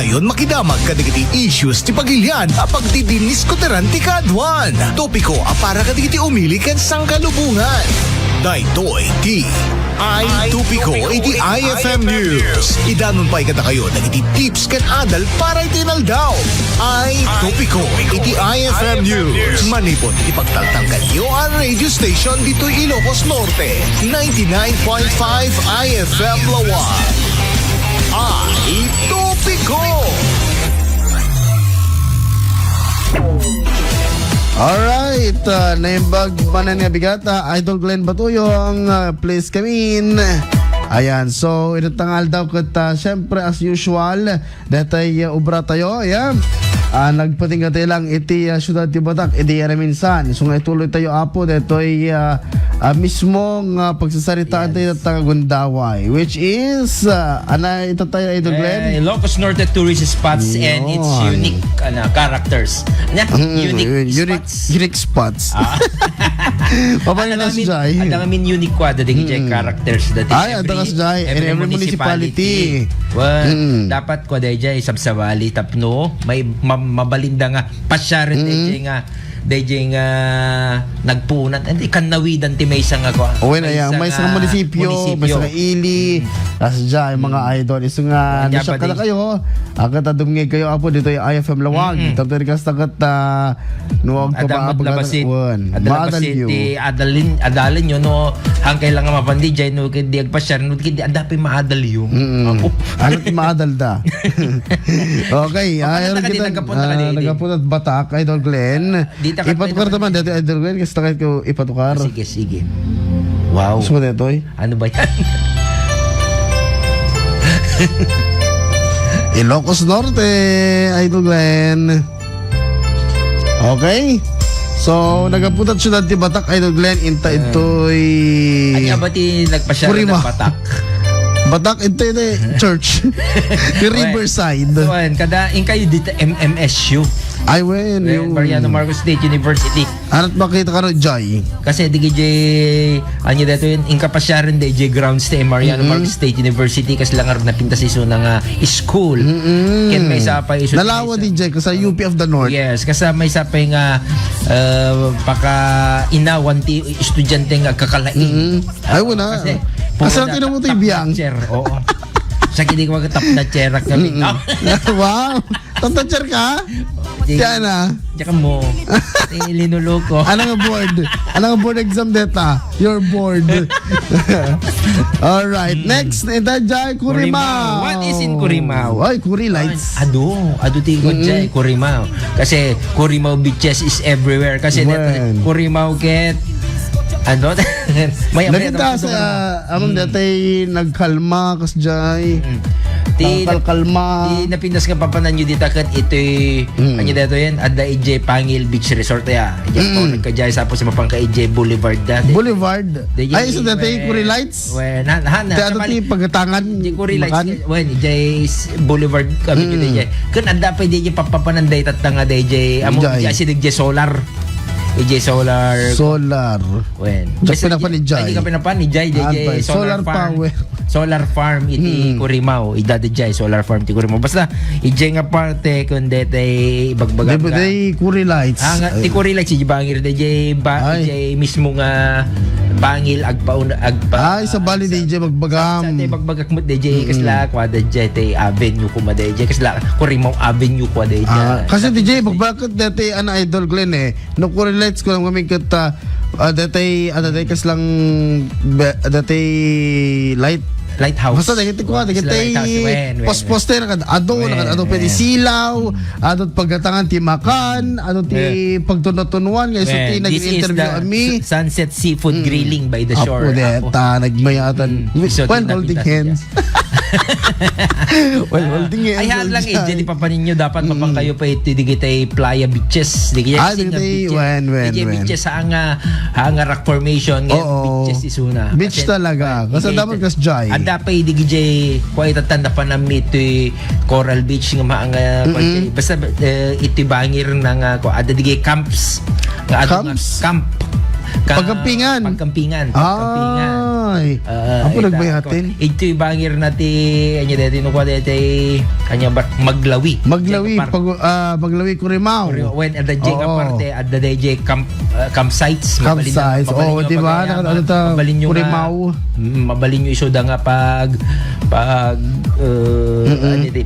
Dayon makidamag kadigiti issues ti pagilian apag ti diniskuteran ti kadwan. Topiko para kadigiti umili ken sangkalubungan. Daytoy ti Topiko iti IFM News. Idanon pa ikata kayo nagiti tips ken adal para itinaldaw. Topiko iti IFM News. Manipon iti pagtaltanggal yo ang radio station dito Ilocos Norte. 99.5 IFM Lawan. Topiko. Alright, naimbag manan nga bigata, Idol Glenn Batuyo ang please come in. Ayan, so inutangal daw kat syempre as usual, datay ubra tayo, ayan. Nagpatinggatay lang iti syudad ti Batak, iti minsan. So nga ituloy tayo apo, deto'y mismong pagsasaritaan tayo at Gundaway, which is, ito tayo, Idol Glenn? Ilocos Norte tourist spots and its unique characters. Unique spots. Papanin na si Jai. Ang namin unique kwa, dating characters. Ang tagas Jai, in every municipality. Dapat kwa dahil sabsawali tapno, may mabalinda nga pasyarin dahil nga nagpunat and ikanawidan ti may isang ako. Uwi na yan, may isang munisipyo, may isang ili, tas dyan, mga idol. Iso nga, nasyap ka na kayo, agad adumngay kayo apo dito yung IFM Lawag. Tapos rikas tagat nuwag pa maapagatawan. Maadal yun. Adalin yun, no, hangkay lang nga mapandi dyan, no, kindi agpasyar, no, kindi adapi maadal yun. Ano ti maadal da? Okay, ayaw kita, nagapunta at Batak, Idol Glenn. Ipatukar naman dito, Idol Glenn, kasi takit ko ipatukar. Sige. Wow. Gusto mo dito, eh? Ano ba yan? Ilocos Norte, Idol Glenn. Okay. So, nagapuntat syudad ti Batak, Idol Glenn, inta ito'y... Ano ba ti nagpasyar ng Batak? Batak, ito church. Riverside. Kada kayo dito MMSU. Ay, wen. Mariano Marcos State University. Ano't makita ka rin, Jai? Kasi di DJ, ano dito yun, inkapasyaran DJ grounds ni Mariano Marcos State University kasi lang napinta sa iso ng school. Ken may isa pa iso. Nalawa DJ kasi UP of the North. Yes, kasi may isa pa yung paka inawan ti estudyante nga kakalain. Ay, wala. Kasi ang tinamuto yung biyang. Oo. Sa kini ko magtap na cherak kami. Wow! Top-notcher ka? Diyan na. Diyan mo. Linuloko. Ano nga board exam data? Your board. Alright. Next, ito dyan, Curimaw. What is in Curimaw? Ay, Curi Lights. Ado tingkod dyan, Curimaw. Kasi Curimaw beaches is everywhere. Kasi Curimaw ket may nakita sa among datay nagkalma kas jay. Kalma. Napindas ka papanan nyo dito kat ito'y kanya dito yan adda EJ Pangil Beach Resort ya. Nagkajay sa po sa mapangka EJ Boulevard da. Boulevard. Ay so datay Curi Lights. Wen ato ti pagatangan. Curi Lights. Wen EJ Boulevard kami dito. Kun adda pa EJ papapanan day tatanga EJ amo si EJ Solar. EJ Solar. Wen. Just pinapan ni Jai. Hindi ka pinapan ni Jai. DJ Solar Power. Solar Farm iti Curimaw. Idada Jai Solar Farm iti Curimaw. Basta EJ nga parte kundi tay bagbagan ka. Day Curi Lights. Ti Curi Lights si bangir DJ mismo nga bangil agpa. Ay sa bali DJ magbagam. Sa tay bagbagak mo DJ kasla kwada DJ tay avenue kuma DJ kasla Curimaw Avenue kwa DJ. Kasi DJ bagbagak dati ana Idol Glenn no Curi Lights ko lang kami kita datay kas lang datay lighthouse. Basta dagiti ko post-poster na ado pwede silaw, ado paggatangan ti makan, ado ti pagtunutunuan ngay so ti nag-interview kami. Sunset Seafood Grilling by the shore. Apo deta nagmayatan. When holding hands. Holding hands. Ay lang di pa ninyo dapat mapang kayo pa itidigitay Playa Beaches. Beaches sa nga rock formation beaches isuna. Beach talaga. Kasi dapat kas Jai. Dapat DJ ko itatanda pa na ito Coral Beach nga maanga basta ito bangir na nga ko ada digay camps nga camp Pagkampingan. Pagkampingan. Ay. Ako nagbayatin. Ito yung bangir natin, anya dati, nukuha dati, kanya ba, Maglawi. Maglawi, Maglawi Curimaw. When at the J Oo. aparte, at the DJ campsites. Campsites. Oo, di ba? Ano ta? Curimaw. Mabalin nyo isoda nga pag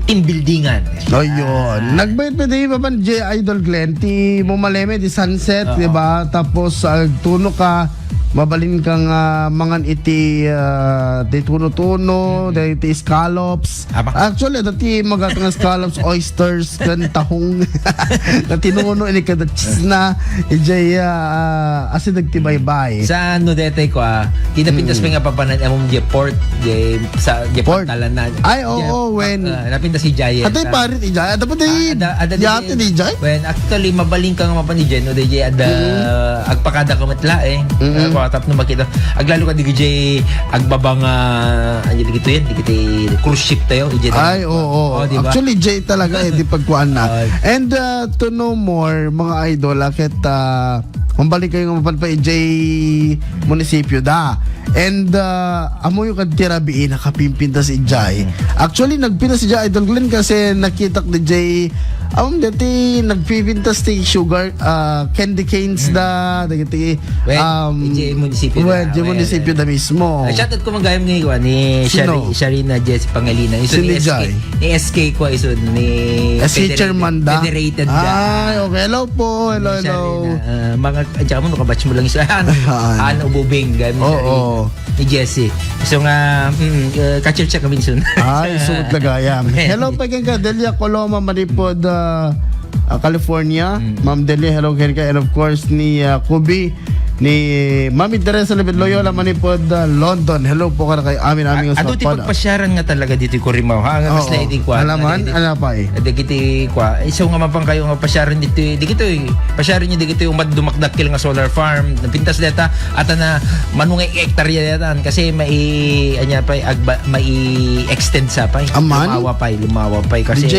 team buildingan. Ayun. Nagbayad pa din ba J Idol Glenn? Ti mo maleme di sunset, di ba? Tapos tuno ka, mabalin kang mangan iti di tuno-tuno, di iti scallops. Aba. Actually, dati magatang scallops, oysters, kan tahong. Na tinuno ini kada cheese na ijay asi nagtibay-bay. Sa ano dete ko kinapintas pa nga papanan among di port di sa di Port. Pantalanan. Ay, oo, when napintas si Giant. atay parit ijay. Dapat di yate di ijay. When actually mabaling ka nga mapan ni Jen no DJ ada agpakada ka matla ko tap no makita aglalo ka di DJ agbabang ano dito yan di cruise ship tayo ije. Ay, oo. Diba? Actually, Jay talaga di pagkuhan na. And to know more, mga idol, akit kumbalik kayo nga mapan pa Jay munisipyo da. And amo yung kadtirabiin nakapimpinta si Jay. Actually, nagpinta si Jay Idol Glenn kasi nakita ni Jay dati nagpipintas ti sugar candy canes da dati Jay munisipyo Jay munisipyo da mismo. Shoutout ko magayam ngayon ni Sino? Sharina Jess Pangalina. Iso Sino ni SK. Jai? Ni SK ko iso ni Si Chairman da. Federated da. Ay, okay. Hello po. Hello. Sharina. Mga tsaka mo kabatch mo lang isa. Ano ububing gamit Oo. ni Jessie. So nga ka-check kami soon. Ay, suot lagayam. Hello, pagkang Delia Coloma, Manipod, California. Ma'am Delia, hello ka. And of course, ni Kubi, ni Mami Teresa Lebed Loyola, Manipod, London. Hello po ka na kayo. Aming Ado ti pagpasyaran nga talaga dito ko Rimaw. Nga mas lady kwa. Alaman, ano pa eh. Dagiti kwa. Iso nga mapang kayo nga pasyaran dito. Dikito pasyaran niyo dikito umad dumakdakil nga solar farm. Napintas deta at na manungay hektarya deta kasi mai extend sa pa. Aman? Lumawa pa kasi DJ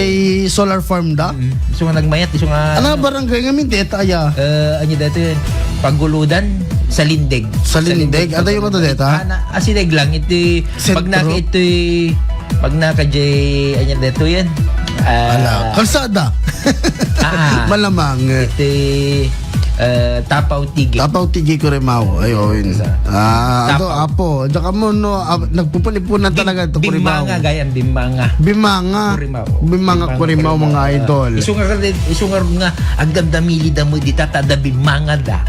Solar Farm da? Iso nga nagmayat, iso nga Ano barangay nga min deta ya? anya dito yun. Paguludan sa Lindig. Sa Lindig? Ada yung ano deta? Asineg lang ito pag naka ito pag naka jay anya dito yan. Kalsada. Malamang. Ito Tapaw Tigi. Tapaw Tigi ko Rimaw. Ayun. Apo. Tsaka mo no, nagpupalipunan talaga ito ko Rimaw. Bimanga gayam, Bimanga ko Rimaw mga idol. Isungar nga agdamdamili da mo di tatada bimanga da.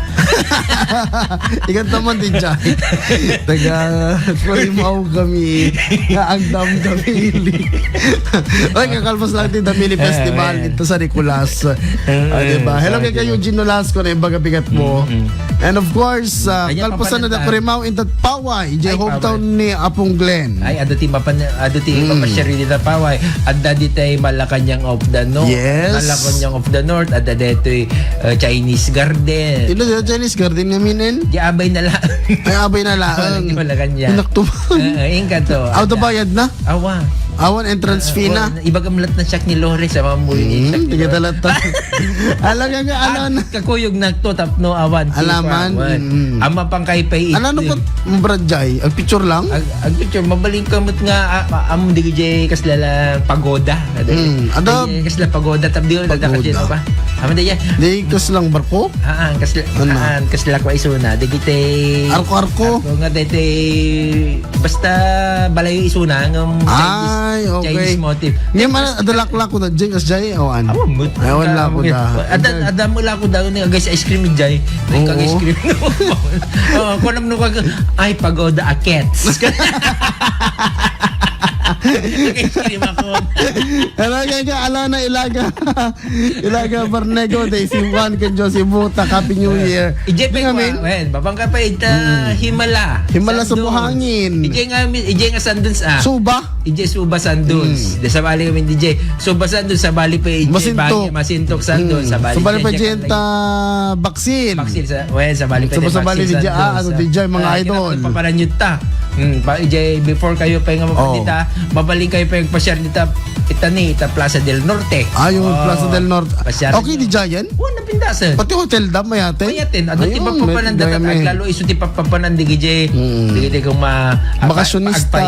Ikan taman din dyan. Taga ko Rimaw kami. Agdamdamili. Ay, kakalpas lang din Damili Festival ito sa Nicolas. Diba? Hello kay Eugene Nolasco na baga bigat mo. And of course, kalpasan na da Curimaw in that Paway, hometown ni Apong Glenn. Ay, ado ti mapashari dito Paway. Adda ditay Malacanang of the North. Yes. Malacanang of the North. Adda dito Chinese Garden. Ilo dito Chinese Garden nga minin? Di abay na lang. Ay, abay na lang. Malacanang. Pinaktuman. Inka to. Auto bayad na? Awa. Awan entrance fee na. Ibaga malat na siyak ni Lore sa mga muli ni siyak ni Tiga Lore. talata. Alam nga alam. Kakuyog na to tapno awan. Alaman. Ama pang kay pay. Ano ko Brajay? Ang picture lang? Ang picture mabaling kamot nga am DJ kaslala pagoda. Ada kasla pagoda tabdi ul daga kasi pa. Ama daya. Di kas lang barko? Kasla ko isuna digite. Arko. Nga dete basta balayo isuna ng Ay, okay. Chinese motive. Ngayon man, adalak-lak ko na dyan kasi dyan, awan. Awan lang ko na. Ada mo lang ko daw ni guys ice cream ni Jay. Kag ice cream. Ko nam no kag ay pagoda akets. Ice-cream ako. Ala na ilaga. Ilaga Barnego day si Juan ken Jose Buta. Happy New Year. Ije pa babang ka pa Himala. Himala sa buhangin. Ije nga Sanduns Suba. Ije Suba Sanduns. De sa bali kami DJ. Suba Sanduns sa bali pa ije Masintok Sanduns sa bali. Sa bali pa Jenta Baksil. Baksil sa bali pa. Sa bali DJ ano DJ mga idol. Paparanyut ta. DJ before kayo pa nga mapandita, mabaling kayo pa yung pasyar nita Plaza del Norte. Yung Plaza del Norte. Okay di Giant? Oo, pindasan. Pati hotel dam mayatin. Mayatin, ado ti papapananda aglalo iso ti papapananda gije. Digite kung Bakasyonista,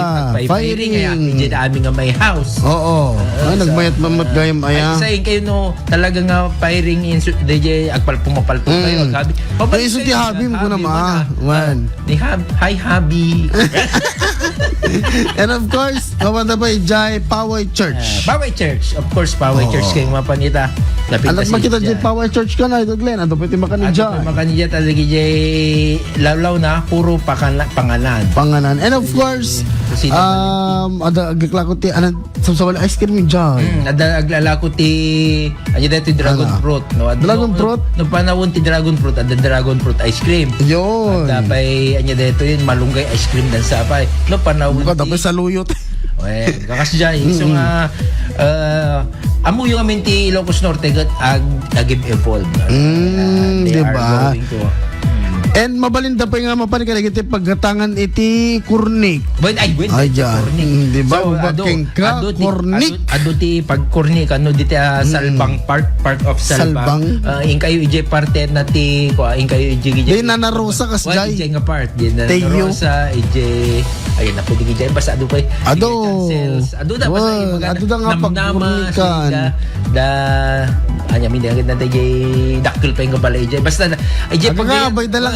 firing kaya firing. gije na amin nga may house. Oo. Nagmayat mamot gayam aya. Ay kayo no talaga nga firing in DJ agpal pumapalto kayo gabi. Ay iso ti habi mo na man. Ni hi habi. And of course, kapada pa Jai Poway Church. Poway Church, of course Poway Church kayo mapanita. Alam makita Jai Poway Church ka na, Idol Glenn. Ano pwede makanidya? Ano makanidya talaga Jai lawlaw na puro pangalan. Pangalan. And of course, ada aglaklako ti anan samsawal ice cream yung Jai. Ada aglalako ti dito dragon fruit, no. Dragon fruit? No panahon ti dragon fruit, ada dragon fruit ice cream. Yun. Ada pay dito yun malunggay ice cream dan sapay. No panahon Buka tapos sa luyot. Well, kakas dyan. So nga, amo yung amin ti Ilocos Norte agib evolve. Diba? And mabalinda pa nga mapanikagiti paggatangan iti kurnik. Ay, dyan. Diba? So, Baking ka, kurnik. Ado ti pagkurnik, ano diti Salbang part of Salbang. Inkayo ije parte na ti, inkayo ije. Di nanarosa kas jay. Ije nga part. Di nanarosa, ije, ayun na pwede ije. Basta ado pa. Ado. Ado da, basta yung ado da nga pagkurnikan. Anya, hindi agad na ije, dakil pa yung kabala ije. Basta, ije pag abay dalang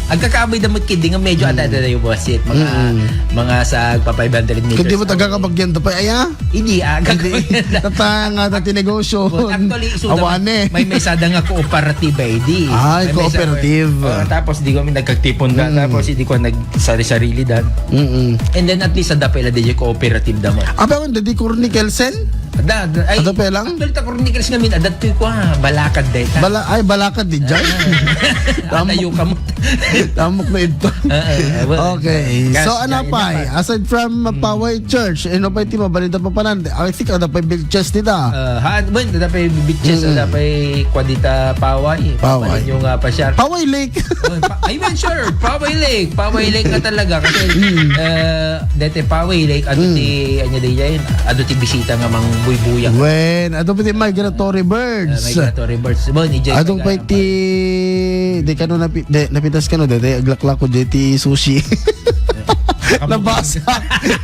agkakaabay damot kidi nga medyo ada yung bosit mga sa pa 500 meters. Kundi mo tagakabagyan to pa aya? Hindi tatanga dati negosyo. Actually awane. may sada nga cooperative ID. Ay, cooperative. Tapos di kami nagkagtipon da tapos hindi ko nagsari-sarili dan. And then at least ada pala di cooperative da mo. Apa man dadi kurni Kelsen? Ay, ada pa lang? Adto ta kurnikers ngamin adat to ko balakad dayta. Balakad di jay. Tayo ka mo. Tamok na ito. Okay. So ano pa aside from Poway Church, ano pa iti mabalita pa panan? I think ada pa bilches nita. Ada pa beaches, ada pa kwadita Poway. Poway. Yung pasyar. Poway Lake. I mean sure, Poway Lake. Poway Lake na talaga kasi dete Poway Lake ano ti anya day ado ti bisita nga mang buy-buyang. When ado pa ti migratory birds. Migratory birds. Adong pa iti di kano napitas kano dete aglaklak ko deti sushi.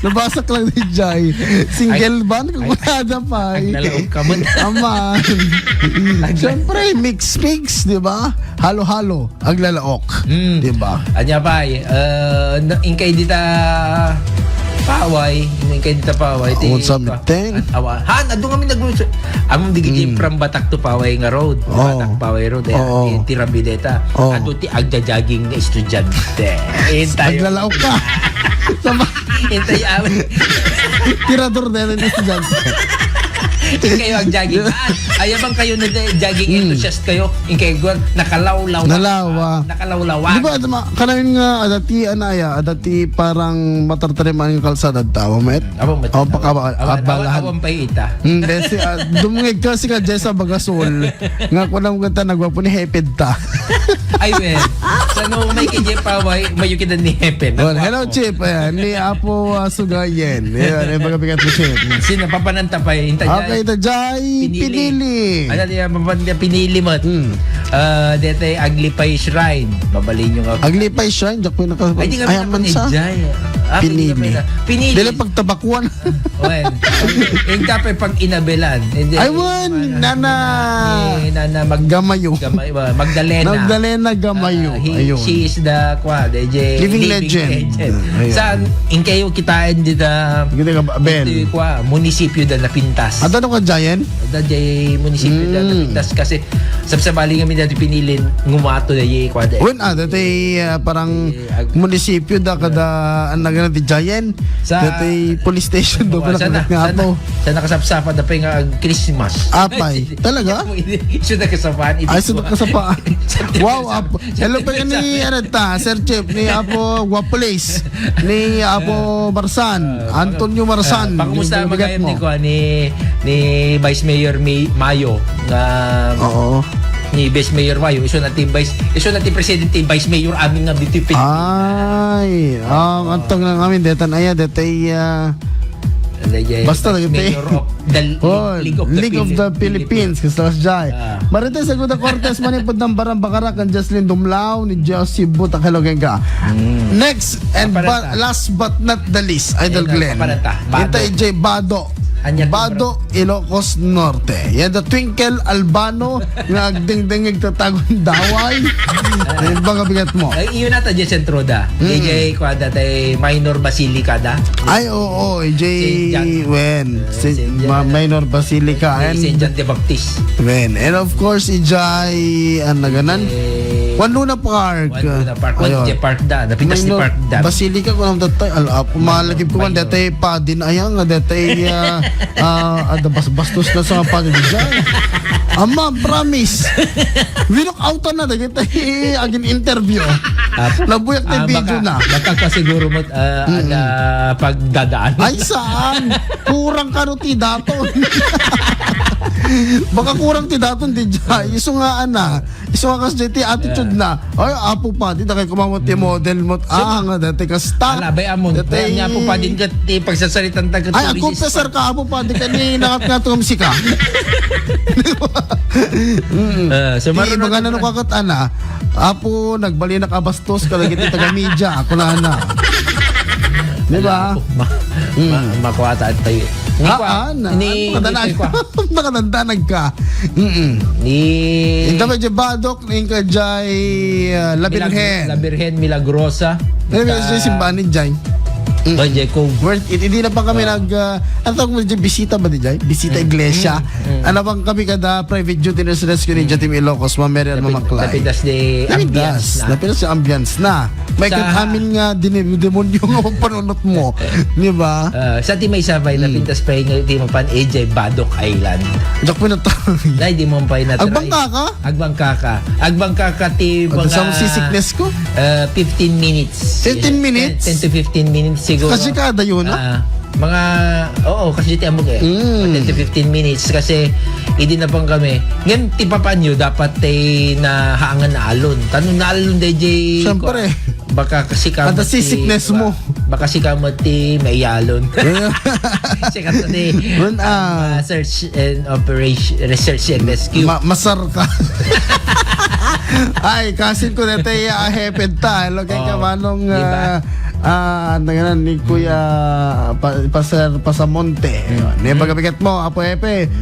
Nabasak lang ni Jai. Single ban kung wala pa. Nalaog ka mo. Aman. Siyempre, mix, di ba? Halo-halo, aglalaok. Di ba? Anya pa, ingkay dita Poway, ingkay dita Poway. Something. Han, ado kami nagluso. Among digiti from Batak to Poway nga road. Batak Poway road. Ti Rabideta. Ado ti agja-jogging na estudyante. Aglalaok ka. Hintay amin. Tirador na yan ang estudyante. Kayo ang jogging. Ayabang kayo na jogging enthusiast kayo. Kayo nakalawlaw. Nakalawlawan. Di ba, kanamin nga adati parang matartariman yung kalsada tawa, met? Awan pa ita. Hindi, dumungig ka si Jessa Bagasol. Nga ko lang kanta, nagwapo ni Heped ta. Ay, well. Sano may kay Paway, may yukidan ni Heped. Hello, Chip. Ni Apo Sugayen. Yan, yung magabigat mo, Chip. Sino papananta pa yun? Okay, ito, Jai. Pinili. Ano niya, pinili mo. Dete, Aglipay Shrine. Babalin nyo nga. Aglipay Shrine? Diyak po yung ay, di kami naman sa? Pinili. Dili pagtabakwan. Well, yung tapay pag inabelan. Ay, wan. Nana Gamayo. Magdalena Gamayo. She is the living legend. Saan, in kayo kitain dito munisipyo na napintas. Ada no ka Jayen? Ada jay munisipyo na napintas kasi sabsabali kami dito pinilin ngumato na jay kwada. Wen dati parang munisipyo da kada nagan ti Jayen. Dati police station do pala nga ato. Sa nakasapsapa da pa nga Christmas. Apay. Talaga? Isu na kasapaan. Ay, isu na kasapaan. Wow, Apo. Hello pa ni Sir Chip, ni Apo Guapolis, ni Apo Marsan, Antonio Marsan. Pakumusta magayam ni Vice Mayor Mayo nga ni Vice Mayor Mayo iso natin Presidente Vice Mayor aming nga dito Ay, antong lang amin detan aya detay Basta Mayor of the League of the Philippines Kasalas Jai Marites Seguda Cortez manipod ng Barang Bakarak ang Jocelyn Dumlao ni Josie Butak hello ka. Next and last but not the least Idol Glenn ito J. Bado Bado Ilocos Norte yan the Twinkle Albano nga agdingdingig tatagong daway yan ba kabigat mo iyon na ta J. Centroda DJ Kwada tay Minor Basilica da ay oo J. Wen Minor Basilica and St. John the Baptist Wen and of course Ijay ang naganan Juan Luna Park. Juan J. Park da. Napitas ni Park da. Basilica ko naman datay. Malagip ko man datay pa din ayang datay bastos na sa pa din dyan. Ama, promise. Winok out na datay agin interview. Nabuyak na video na. Baka pa siguro mo pagdadaan. Ay saan? Kurang karuti dato. Baka kurang ti daton di dyan. Iso nga kas JT attitude na. Ay, apo pa. Di na kayo kumamot yung model mo. Nga dati kasta. Alabay amon. Dati niya po pa din ka pagsasalitan taga ay, ako pesar ka. Apo pa. Di ka ni nakat-ngatong musika. So, di baga na nukakat ana. Apo, nagbali na kabastos ka lagi taga-media. Ako na. Di ba? Makuha tayo. Nakadandanag ka. Ito medyo badok na yung kajay Labirhen Milagrosa. Simbahan ni Jay. Hindi na pa kami ano tawag mo dyan, bisita ba di Jay? Bisita iglesia. Ano bang kami kada private duty nurse rescue ninja team Ilocos, Mameri at Mamaklay. Napitas di ambience na. Napitas yung ambience na. May katamin nga demonyo nga panunot mo. Di ba? Sa di may sabay, napintas pa yung di mo pan AJ Badok Island. Diyak po na to. Dahil di mo pa yung natry. Agbangka ka ti mga... Sa seasickness ko? 15 minutes. 15 minutes? 10 to 15 minutes siguro. Kasi kada yun, kasi tiyamog 10 to 15 minutes kasi hindi na pang kami. Ngayon, tipapan nyo, dapat na haangan na alon. Tanong na alon, DJ. Siyempre. Baka kasi ka at seasickness mo. Baka si kamati may yalon. Kasi kamati search and operation, research and rescue. Masar ka. Ay, kasin ko na tayo heped ta. Hello kay kamanong ni Kuya Pasamonte. Pagabigat mo, Apo Epe.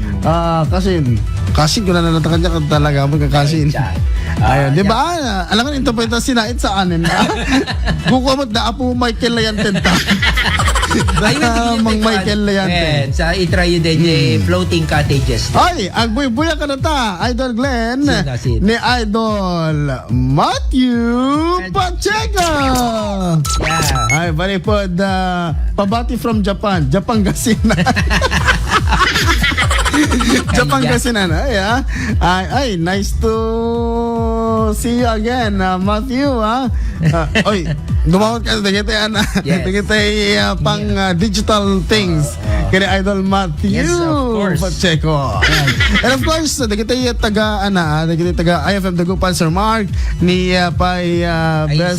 Kasin ko na natakan niya talaga mo kakasin. Ayun, di ba? Alam mo, ito pa ito sinait sa anin. Gukumot na Apo Michael Layantenta. Mang Michael Layante. Sa itry yun din floating cottages. Ay, ang buya ka na ta, Idol Glenn, ni Idol Matthew Pacheco. Ay, bali po, pabati from Japan. Japan Gasinan. Japan Gasinan. Ay, nice to see you again, Matthew. Oy, gumawag ka sa pang digital things kaya Idol Matthew Pacheco. And of course, kita taga IFM Dagupan Sir Mark ni Bes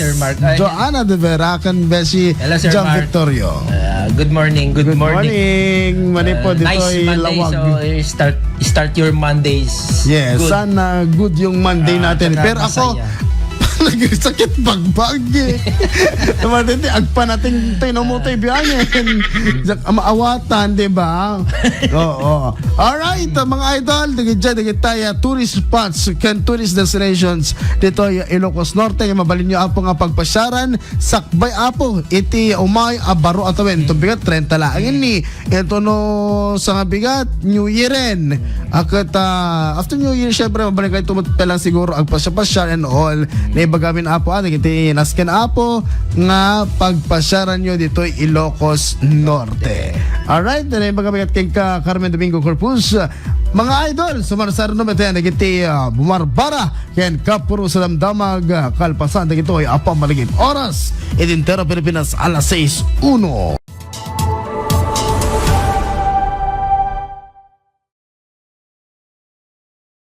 Joanna de Veracan Beshi John Victorio. Good morning. Manipo dito nice Monday, so start your Mondays. Yes, good. Sana good yung Monday natin. Pero ako nagsakit bagbag Tumatindi, agpa natin tinamutoy biyangin. Maawatan, di ba? Oo. Alright, mga idol, digit tayo tourist spots can tourist destinations dito Ilocos Norte. Mabalin nyo apo nga pagpasyaran sakbay apo iti umay abaro atawin. Ito bigat 30 lang ini. Ito no sa nga bigat New Year rin. Akat after New Year syempre mabalik kayo tumutpelang siguro agpasya-pasya and all na ibagamin apo iti nasken apo nga pagpasyaran nyo dito Ilocos Norte. Alright, na ibagamin kay Carmen Domingo Corpus. Mga idol, sumarsar no meten nagiti bumarbara ken kapuro sa damdamag kalpasan dagito ay apang maligid oras. Idintero Pilipinas alas 6:01.